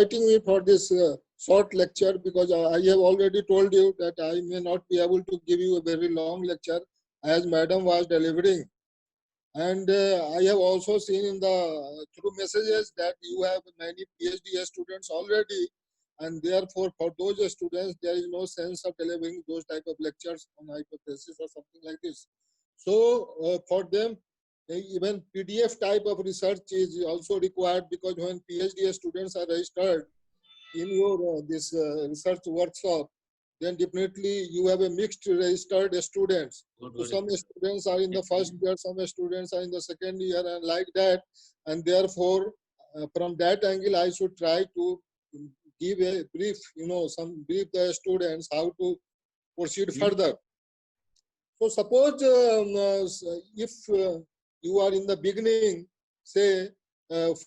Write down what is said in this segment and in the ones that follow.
inviting me for this short lecture, because I have already told you that I may not be able to give you a very long lecture as Madam was delivering. And I have also seen in the through messages that you have many PhD students already, and therefore for those students there is no sense of delivering those type of lectures on hypothesis or something like this. So for them, even PDF type of research is also required, because when PhD students are registered in your this research workshop, then definitely you have a mixed registered students. So some students are in the first year, some students are in the second year, and like that. And therefore, from that angle, I should try to give a brief, some brief the students how to proceed further. So suppose if you are in the beginning, say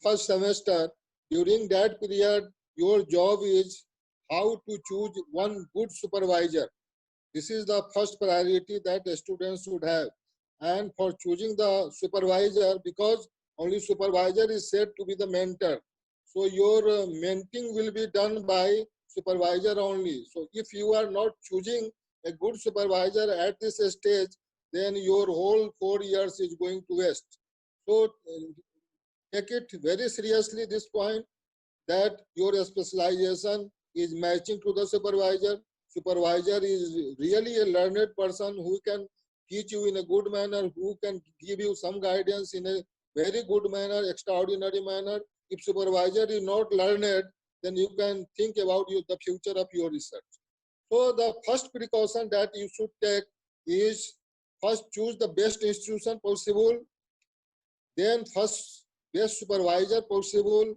first semester, during that period, your job is how to choose one good supervisor. This is the first priority that the students should have. And for choosing the supervisor, because only supervisor is said to be the mentor. So your mentoring will be done by supervisor only. So if you are not choosing a good supervisor at this stage, then your whole 4 years is going to waste. So take it very seriously, this point, that your specialization is matching to the supervisor. Supervisor is really a learned person who can teach you in a good manner, who can give you some guidance in a very good manner, extraordinary manner. If supervisor is not learned, then you can think about the future of your research. So the first precaution that you should take is first choose the best institution possible, then first best supervisor possible.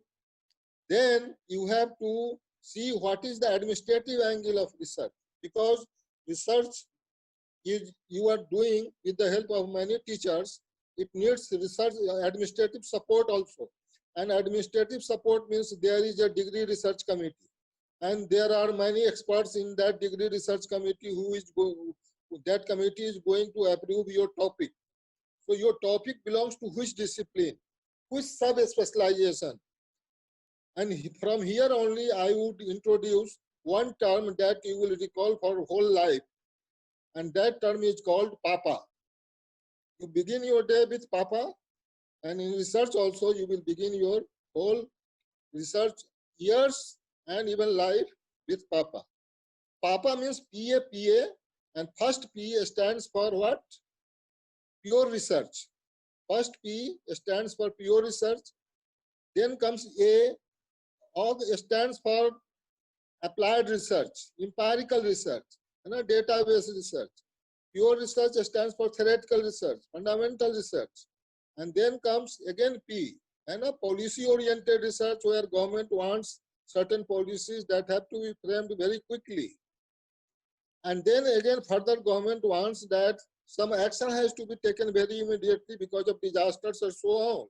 Then you have to see what is the administrative angle of research, because research is you are doing with the help of many teachers. It needs research administrative support also. And administrative support means there is a degree research committee, and there are many experts in that degree research committee that committee is going to approve your topic. So your topic belongs to which discipline, which sub-specialization. And from here only, I would introduce one term that you will recall for whole life, and that term is called Papa. You begin your day with Papa, and in research also you will begin your whole research years and even life with Papa. Papa means PA, and first P stands for what? Pure research. First P stands for pure research. Then comes A, stands for applied research, empirical research, database research. Pure research stands for theoretical research, fundamental research. And then comes again P, and a policy-oriented research, where government wants certain policies that have to be framed very quickly. And then again further government wants that some action has to be taken very immediately because of disasters or so on.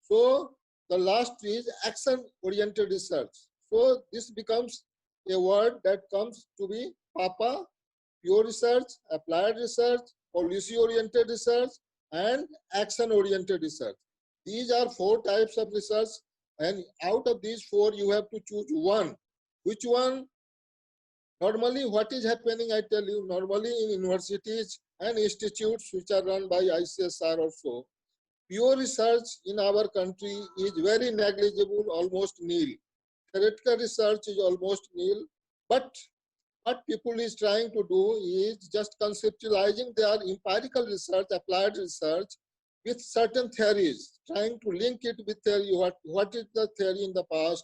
So the last is action-oriented research. So this becomes a word that comes to be PAPA, pure research, applied research, policy-oriented research, and action-oriented research. These are 4 types of research, and out of these 4, you have to choose one. Which one? Normally, what is happening, I tell you, normally in universities and institutes which are run by ICSR also, pure research in our country is very negligible, almost nil. Theoretical research is almost nil, but what people is trying to do is just conceptualizing their empirical research, applied research, with certain theories, trying to link it with theory, what is the theory in the past,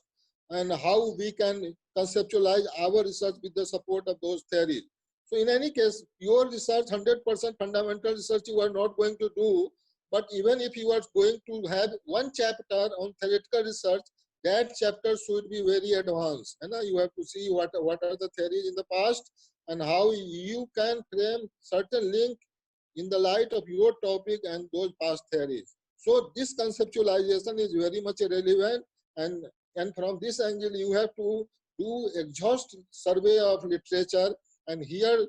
and how we can conceptualize our research with the support of those theories. So in any case, pure research, 100% fundamental research you are not going to do, but even if you are going to have one chapter on theoretical research, that chapter should be very advanced. And you have to see what are the theories in the past and how you can frame certain link in the light of your topic and those past theories. So this conceptualization is very much relevant, and from this angle you have to do exhaust survey of literature. And here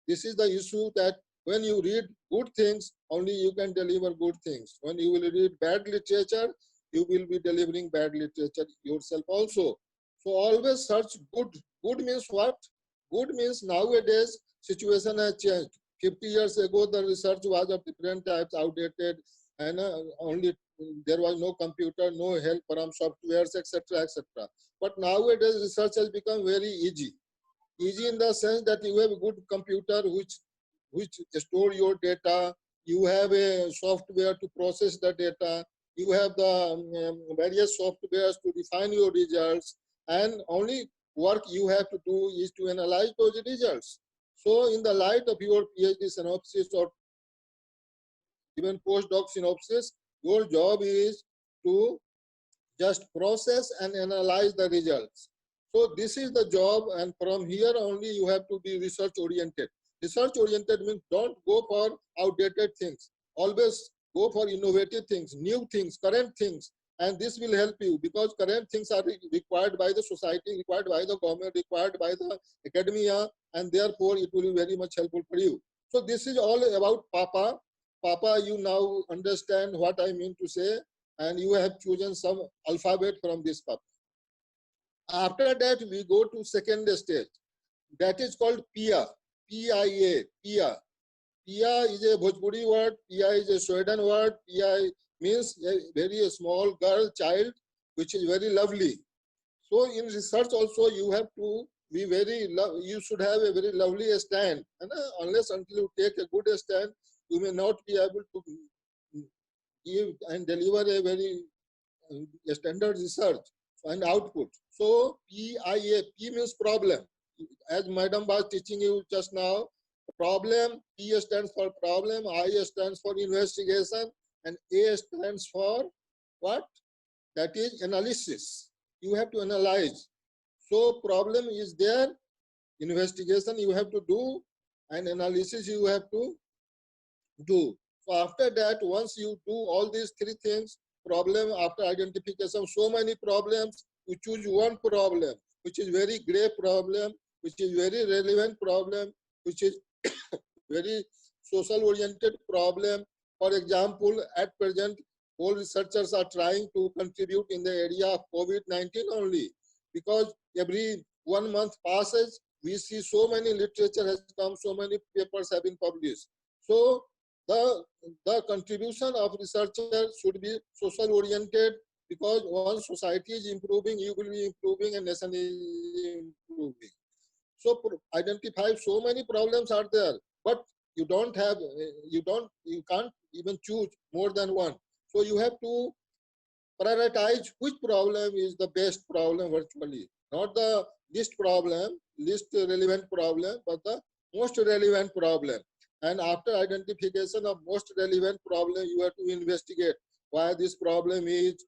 this is the issue, that when you read good things, only you can deliver good things. When you will read bad literature, you will be delivering bad literature yourself also. So always search good. Good means what? Good means nowadays situation has changed. 50 years ago, the research was of different types, outdated, and only there was no computer, no help from softwares, etc., etc. But nowadays research has become very easy. Easy in the sense that you have a good computer which store your data. You have a software to process the data. You have the various softwares to define your results, and only work you have to do is to analyze those results. So in the light of your PhD synopsis or even postdoc synopsis, your job is to just process and analyze the results. So this is the job, and from here only you have to be research oriented. Research oriented means don't go for outdated things. Always go for innovative things, new things, current things, and this will help you because current things are required by the society, required by the government, required by the academia, and therefore it will be very much helpful for you. So this is all about Papa. Papa, you now understand what I mean to say, and you have chosen some alphabet from this cup. After that, we go to second stage. That is called PIA. PIA. PIA. PIA is a Bhojpuri word. PIA is a Sweden word. PIA means a very small girl, child, which is very lovely. So in research also, you have to be very, you should have a very lovely stand. And unless until you take a good stand, you may not be able to give and deliver a very standard research and output. So PIA, P means problem. As madam was teaching you just now, problem, P stands for problem, I stands for investigation, and A stands for what? That is analysis. You have to analyze. So problem is there, investigation you have to do, and analysis you have to do. So after that, once you do all these three things, problem after identification, so many problems, you choose one problem, which is very grave problem, which is very relevant problem, which is very social oriented problem. For example, at present, all researchers are trying to contribute in the area of COVID-19 only, because every 1 month passes, we see so many literature has come, so many papers have been published. So the contribution of researcher should be social oriented, because once society is improving, you will be improving and nation is improving. So identify so many problems are there, but you don't have, you can't even choose more than one. So you have to prioritize which problem is the best problem virtually, not the least relevant problem, but the most relevant problem. And after identification of most relevant problem, you have to investigate why this problem is.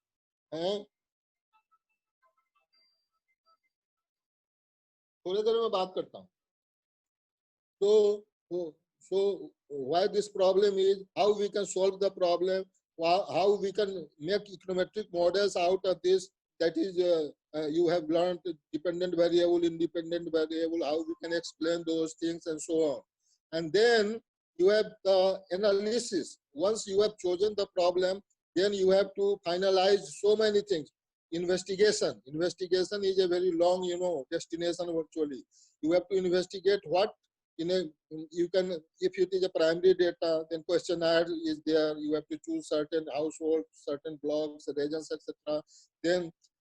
थोड़ी देर में बात करता हूँ. So why this problem is, how we can solve the problem, how we can make econometric models out of this. That is, you have learned dependent variable, independent variable, how we can explain those things and so on. And then you have the analysis. Once you have chosen the problem, then you have to finalize so many things. Investigation is a very long, destination virtually. You have to investigate what you can, if it is a primary data, then questionnaire is there. You have to choose certain households, certain blocks, regions, etc.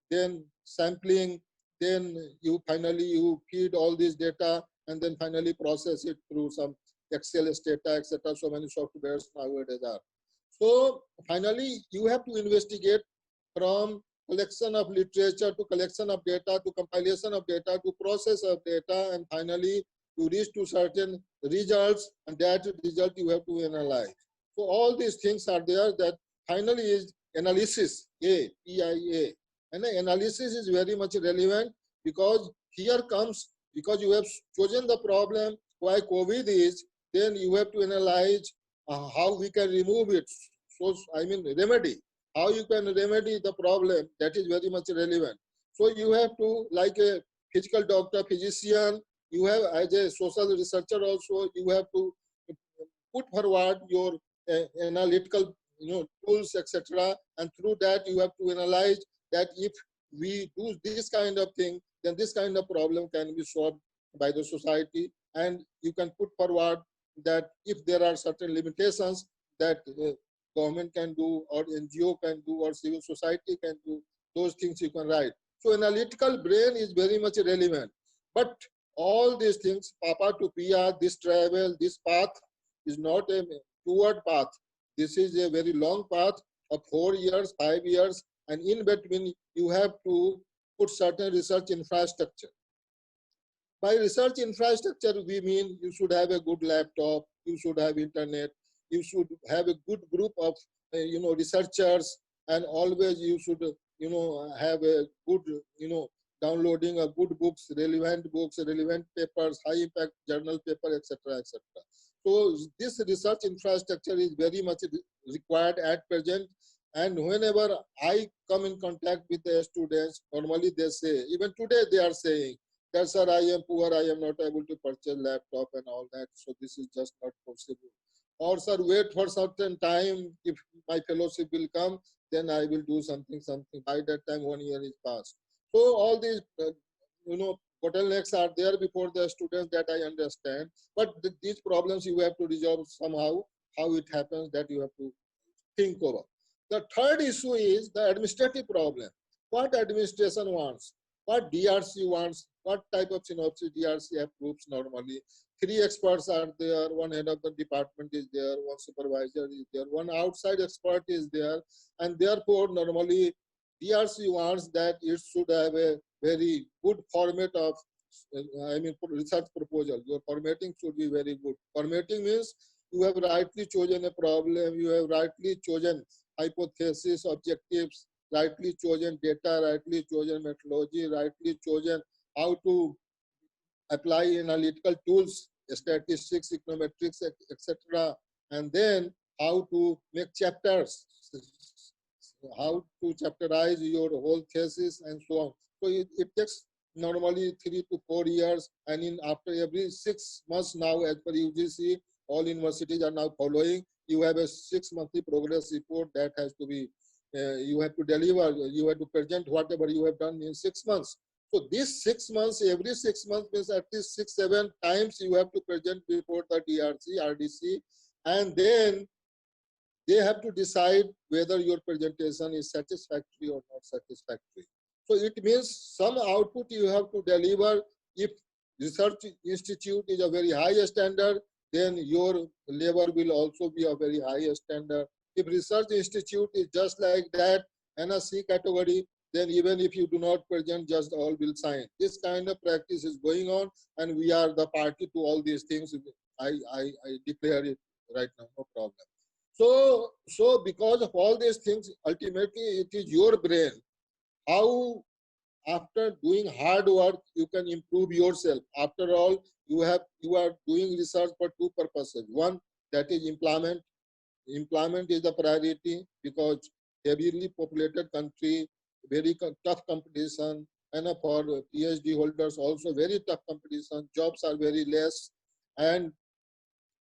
Then sampling, then you feed all this data, and then finally process it through some Excel data, etc. So many softwares nowadays are. So finally, you have to investigate from collection of literature to collection of data to compilation of data to process of data, and finally to reach to certain results, and that result you have to analyze. So all these things are there. That finally is analysis, PIA. And the analysis is very much relevant, because here comes, because you have chosen the problem why COVID is, then you have to analyze how we can remove it. So I mean remedy, how you can remedy the problem, that is very much relevant. So you have to, like a physical doctor, physician, you have as a social researcher also, you have to put forward your analytical tools, etc. And through that you have to analyze that if we do this kind of thing, then this kind of problem can be solved by the society. And you can put forward that if there are certain limitations that government can do, or NGO can do, or civil society can do, those things you can write. So analytical brain is very much relevant. But all these things, Papa to Pia, this travel, this path is not a toward path. This is a very long path of 4 years, 5 years, and in between you have to put certain research infrastructure. By research infrastructure, we mean you should have a good laptop, you should have internet, you should have a good group of researchers, and always you should have a good downloading of good books, relevant papers, high impact journal paper, etc., etc. So this research infrastructure is very much required at present. And whenever I come in contact with the students, normally they say, even today they are saying that, sir, I am poor, I am not able to purchase laptop and all that, so this is just not possible. Or, sir, wait for certain time, if my fellowship will come, then I will do something. By that time, 1 year is passed. So all these, bottlenecks are there before the students, that I understand. But these problems you have to resolve somehow. How it happens, that you have to think over. The third issue is the administrative problem. What administration wants, what DRC wants, what type of synopsis DRC approves normally. 3 experts are there, 1 head of the department is there, 1 supervisor is there, 1 outside expert is there, and therefore normally DRC wants that it should have a very good format of, research proposal. Your formatting should be very good. Formatting means you have rightly chosen a problem, you have rightly chosen hypothesis, objectives, rightly chosen data, rightly chosen methodology, rightly chosen how to apply analytical tools, statistics, econometrics, etc. And then how to make chapters, how to chapterize your whole thesis, and so on. So it takes normally 3 to 4 years, and in after every 6 months now, as per UGC, all universities are now following. You have a 6-monthly progress report that has to be, you have to deliver, you have to present whatever you have done in 6 months. So these 6 months, every 6 months means at least 6-7 times you have to present before the DRC, RDC, and then they have to decide whether your presentation is satisfactory or not satisfactory. So it means some output you have to deliver. If research institute is a very high standard, then your labor will also be a very high standard. If research institute is just like that and a C category, then even if you do not present, just all will sign. This kind of practice is going on, and we are the party to all these things. I declare it right now, no problem. So because of all these things, ultimately it is your brain. How after doing hard work you can improve yourself. After all, you are doing research for 2 purposes. One, that is employment. Employment is the priority, because heavily populated country, very tough competition, and for PhD holders also very tough competition. Jobs are very less, and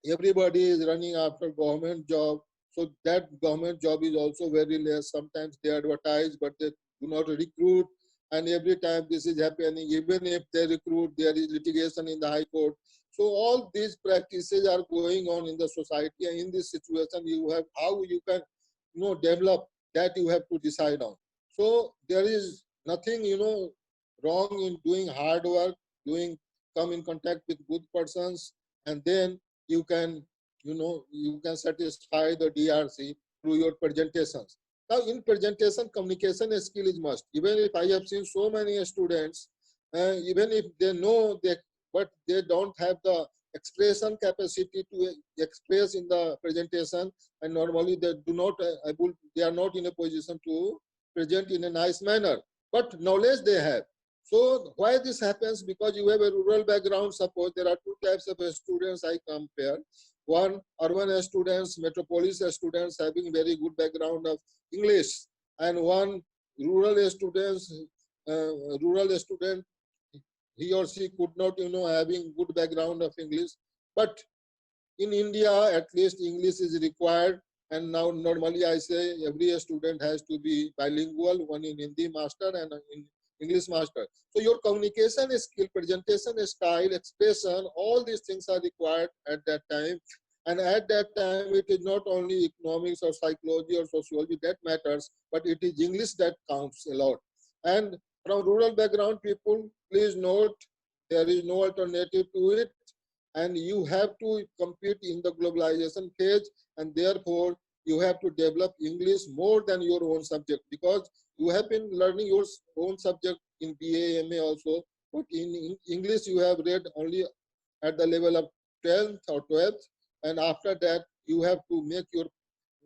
everybody is running after government job. So that government job is also very less. Sometimes they advertise, but they do not recruit. And every time this is happening, even if they recruit, there is litigation in the High Court. So all these practices are going on in the society. And in this situation, you have how you can develop, that you have to decide on. So there is nothing wrong in doing hard work, come in contact with good persons, and then you can satisfy the DRC through your presentations. Now in presentation, communication skill is must. Even if I have seen so many students, even if they know that, but they don't have the expression capacity to express in the presentation, and normally they do not they are not in a position to present in a nice manner, but knowledge they have. So why this happens? Because you have a rural background. Suppose there are 2 types of students I compare. One, urban students, metropolis students having very good background of English, and one rural students, rural student, he or she could not having good background of English. But in India, at least English is required, And now normally I say every student has to be bilingual, one in Hindi master and in English master. So your communication skill, presentation style, expression, all these things are required at that time. And at that time, it is not only economics or psychology or sociology that matters, but it is English that counts a lot. And from rural background people, please note, there is no alternative to it. And you have to compete in the globalization phase, and therefore you have to develop English more than your own subject, because you have been learning your own subject in BA, MA also, but in English you have read only at the level of 10th or 12th, and after that you have to make your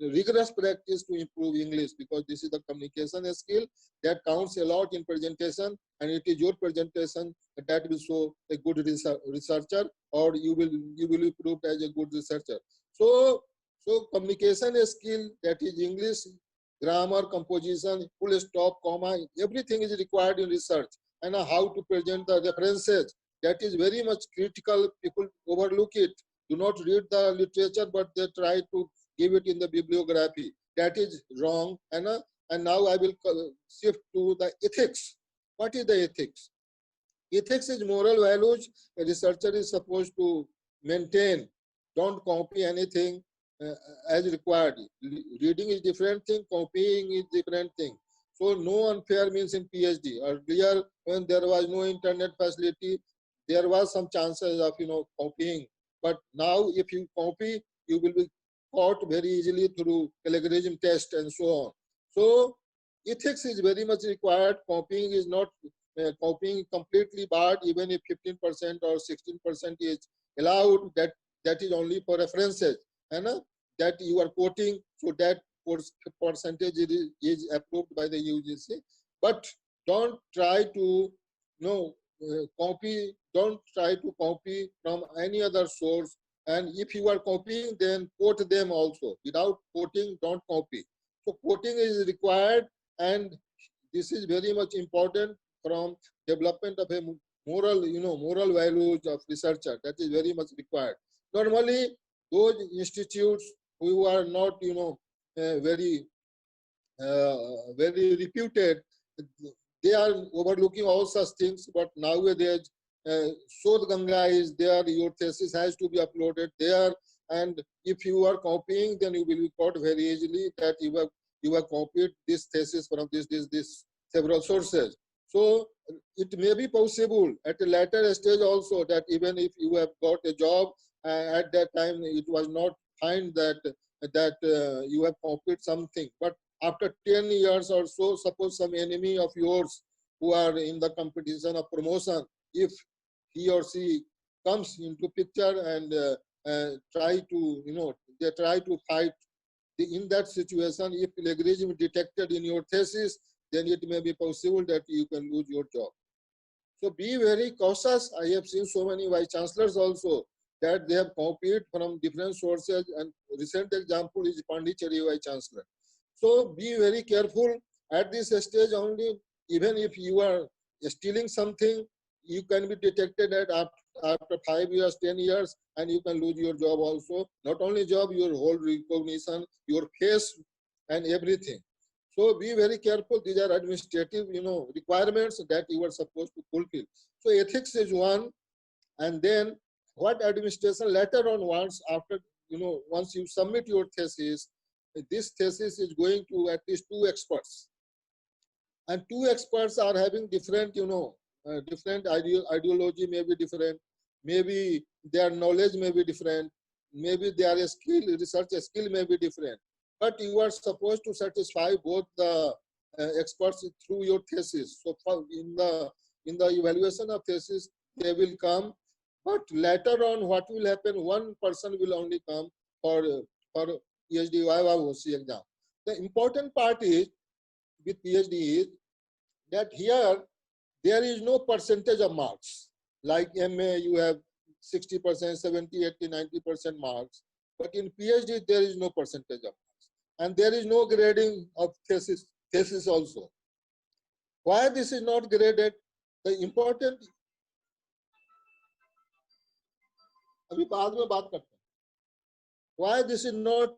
rigorous practice to improve English, because this is the communication skill that counts a lot in presentation, and it is your presentation that will show a good researcher, or you will be proved as a good researcher. So communication skill, that is English, grammar, composition, full stop, comma, everything is required in research. And how to present the references, that is very much critical. People overlook it, do not read the literature, but they try to give it in the bibliography. That is wrong. And now I will shift to the ethics. What is the ethics? Ethics is moral values a researcher is supposed to maintain. Don't copy anything as required. Reading is different thing, copying is different thing. So no unfair means in PhD. Earlier, when there was no internet facility, there was some chances of copying. But now, if you copy, you will be caught very easily through plagiarism test and so on. So ethics is very much required. Copying is not copying completely barred, even if 15% or 16% is allowed. That is only for references, and that you are quoting, so that percentage is approved by the UGC. But don't try to copy. Don't try to copy from any other source. And if you are copying, then quote them also. Without quoting, don't copy. So quoting is required, and this is very much important from development of a moral values of researcher. That is very much required. Normally, those institutes who are not, very very reputed, they are overlooking all such things. But nowadays, Sodh Ganga is there. Your thesis has to be uploaded there, and if you are copying, then you will be caught very easily that you have copied this thesis from this several sources. So it may be possible at a later stage also that even if you have got a job, at that time it was not find that you have copied something. But after 10 years or so, suppose some enemy of yours who are in the competition of promotion, if he or she comes into picture and try to, they try to fight, in that situation, if plagiarism detected in your thesis, then it may be possible that you can lose your job. So be very cautious. I have seen so many vice chancellors also that they have copied from different sources, and recent example is Pondicherry vice chancellor. So be very careful at this stage only. Even if you are stealing something, you can be detected after 5 years, 10 years, and you can lose your job also. Not only job, your whole recognition, your face, and everything. So be very careful. These are administrative, requirements that you are supposed to fulfill. So ethics is one, and then what administration later on wants after, once you submit your thesis, this thesis is going to at least 2 experts, and 2 experts are having different, different ideology may be different, maybe their knowledge may be different, maybe their skill, research skill may be different, but you are supposed to satisfy both the experts through your thesis. So in the evaluation of thesis, they will come, but later on what will happen, one person will only come for PhD YYOC exam. The important part is with PhD is that here there is no percentage of marks. Like MA, you have 60%, 70, 80, 90% marks. But in PhD, there is no percentage of marks. And there is no grading of thesis also. Why this is not graded? The important, अभी बाद में बात करते हैं. Why this is not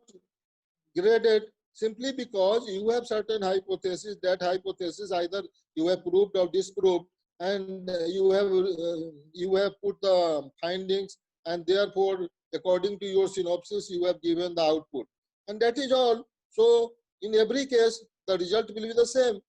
graded simply because you have certain hypothesis. That hypothesis either you have proved or disproved, and you have put the findings, and therefore according to your synopsis you have given the output, and that is all. So in every case the result will be the same.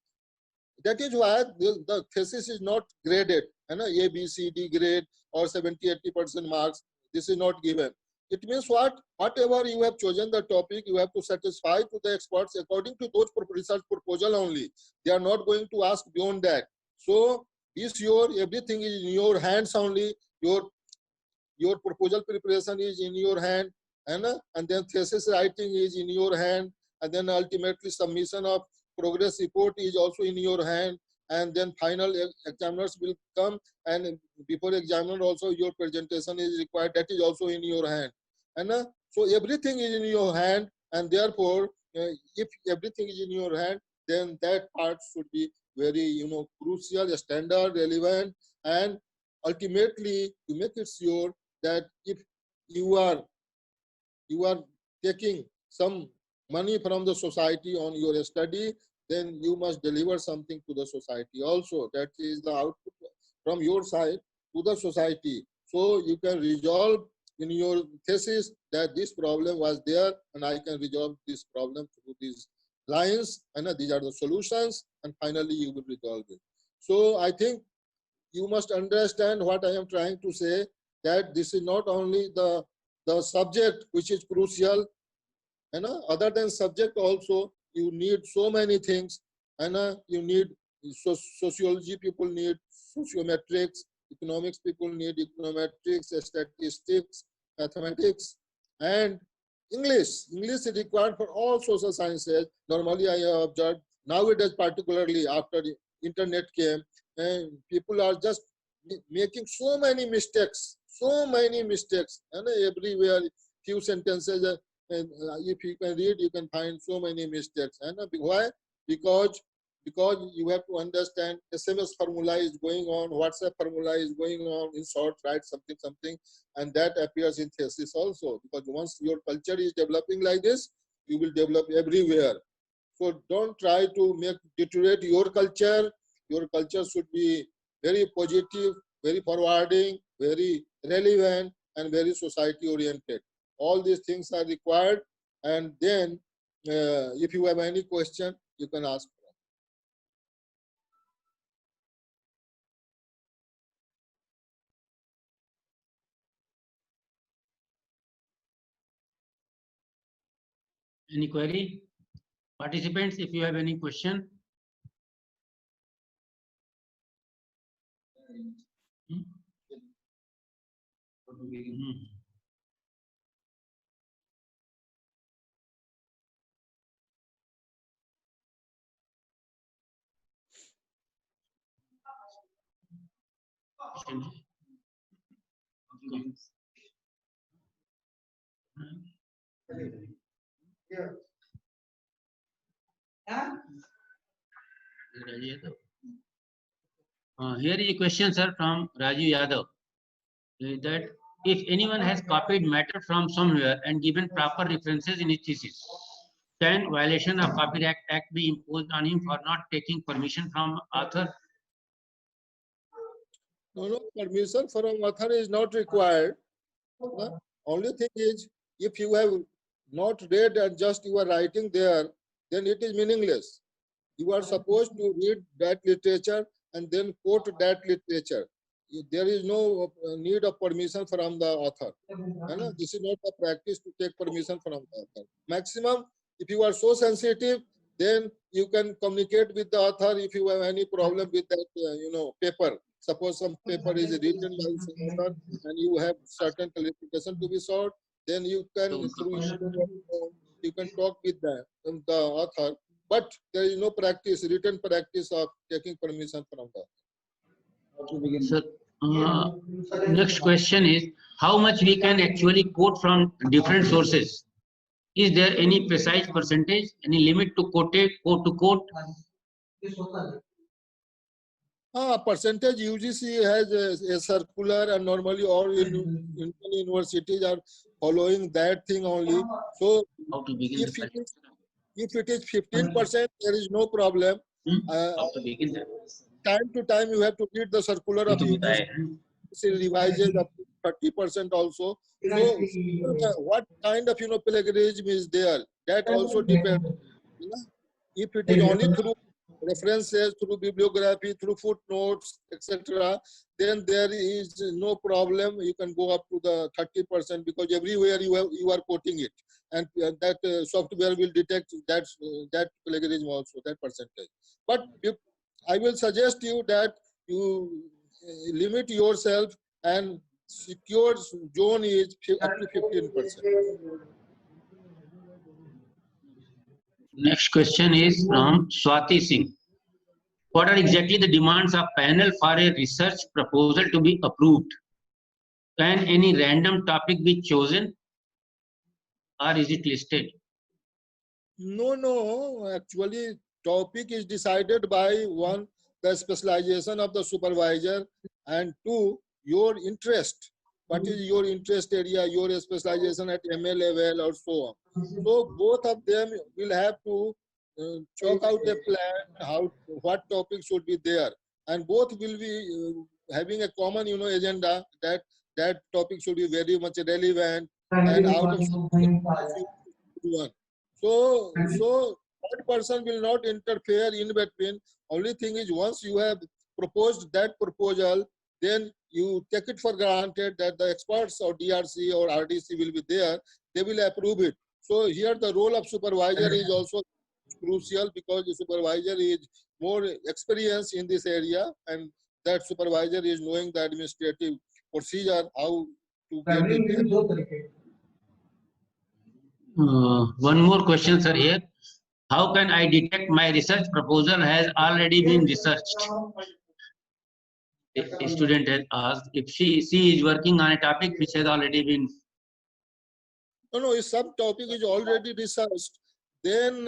That is why the thesis is not graded, A, B, C, D grade or 70-80% marks. This is not given. It means what? Whatever you have chosen the topic, you have to satisfy to the experts according to those research proposal only. They are not going to ask beyond that. So everything is in your hands only. Your proposal preparation is in your hand, and then thesis writing is in your hand, and then ultimately submission of progress report is also in your hand, and then final examiners will come, and before examiner also your presentation is required, that is also in your hand, so everything is in your hand, and therefore if everything is in your hand, then that part should be very crucial, standard, relevant, and ultimately you make it sure that if you are taking some money from the society on your study, then you must deliver something to the society also. That is the output from your side to the society. So you can resolve in your thesis that this problem was there, and I can resolve this problem through these lines, and these are the solutions, and finally you will resolve it. So I think you must understand what I am trying to say, that this is not only the subject which is crucial, other than subject also you need so many things, you need sociology people need sociometrics, economics people need econometrics, statistics, mathematics, and English is required for all social sciences. Normally I have observed nowadays, particularly after the internet came, and people are just making so many mistakes, and everywhere few sentences, and if you can read, you can find so many mistakes. And why? Because you have to understand SMS formula is going on, WhatsApp formula is going on, in short, write something, and that appears in thesis also. Because once your culture is developing like this, you will develop everywhere. So don't try to deteriorate your culture. Your culture should be very positive, very forwarding, very relevant, and very society oriented. All these things are required. And then if you have any question, you can ask. Any query? Participants, if you have any question. Here is a question, sir, from Raju Yadav, that if anyone has copied matter from somewhere and given proper references in his thesis, can violation of Copyright Act be imposed on him for not taking permission from author? No, permission from author is not required. Only thing is, if you have not read and just you are writing there, then it is meaningless. You are supposed to read that literature and then quote that literature. There is no need of permission from the author. This is not a practice to take permission from the author. Maximum, if you are so sensitive, then you can communicate with the author if you have any problem with that, paper. Suppose some paper is written by some author and you have certain clarification to be sought, then you can you can talk with the author. But there is no practice, written practice of taking permission from the author. So, next question is, how much we can actually quote from different sources? Is there any precise percentage, any limit to quote? Percentage UGC has a circular, and normally all Indian universities are following that thing only. So How to begin if the it is 15%, there is no problem. How to begin the Time to time you have to read the circular of UGC. Revises up to 30% also. So what kind of plagiarism is there? That also depends. If it is only through references, through bibliography, through footnotes, etc., then there is no problem. You can go up to the 30% because everywhere you are quoting it, and that software will detect that plagiarism also, that percentage. But I will suggest you that you limit yourself, and secure zone is up to 15%. Next question is from Swati Singh. What are exactly the demands of panel for a research proposal to be approved? Can any random topic be chosen, or is it listed? No. Actually, topic is decided by one, the specialization of the supervisor, and two, your interest. What is your interest area, your specialization at MA level or so on. So both of them will have to chalk out a plan, what topic should be there, and both will be having a common, agenda that topic should be very much relevant and out of one. So that person will not interfere in between. Only thing is, once you have proposed that proposal, then you take it for granted that the experts or DRC or RDC will be there. They will approve it. So here the role of supervisor is also crucial, because the supervisor is more experienced in this area, and that supervisor is knowing the administrative procedure, how to get it. One more question, sir, here. How can I detect my research proposal has already been researched? A student has asked if she is working on a topic which has already been. No, if some topic is already researched, then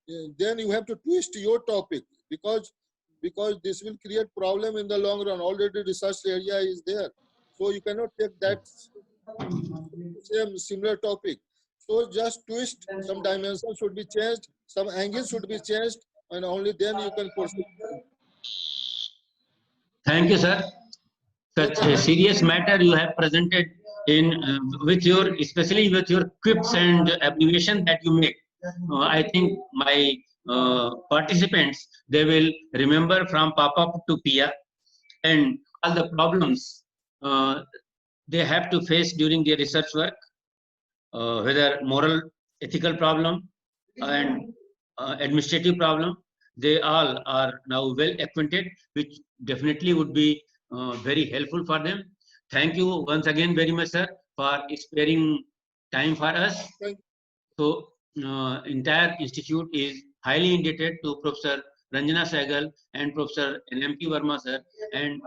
you have to twist your topic, because this will create problem in the long run. Already research area is there, so you cannot take that same similar topic. So just twist, some dimensions should be changed, some angles should be changed, and only then you can proceed. Thank you, sir. Such a serious matter you have presented in with your, especially with your quips and abbreviation that you make. I think my participants, they will remember from Papa to Pia, and all the problems they have to face during their research work, whether moral, ethical problem and administrative problem, they all are now well acquainted, which definitely would be very helpful for them. Thank you once again very much, sir, for sparing time for us. So entire institute is highly indebted to Professor Ranjana Sehgal and Professor NMP Verma, sir, and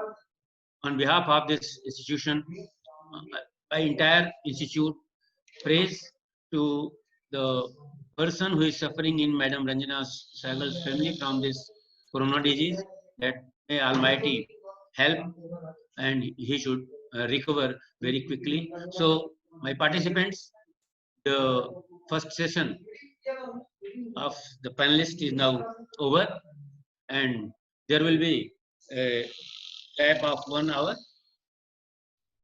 on behalf of this institution, my entire institute prays to the person who is suffering in Madam Ranjana Sehgal's family from this corona disease, that may Almighty help and he should recover very quickly. So my participants, the first session of the panelists is now over, and there will be a gap of 1 hour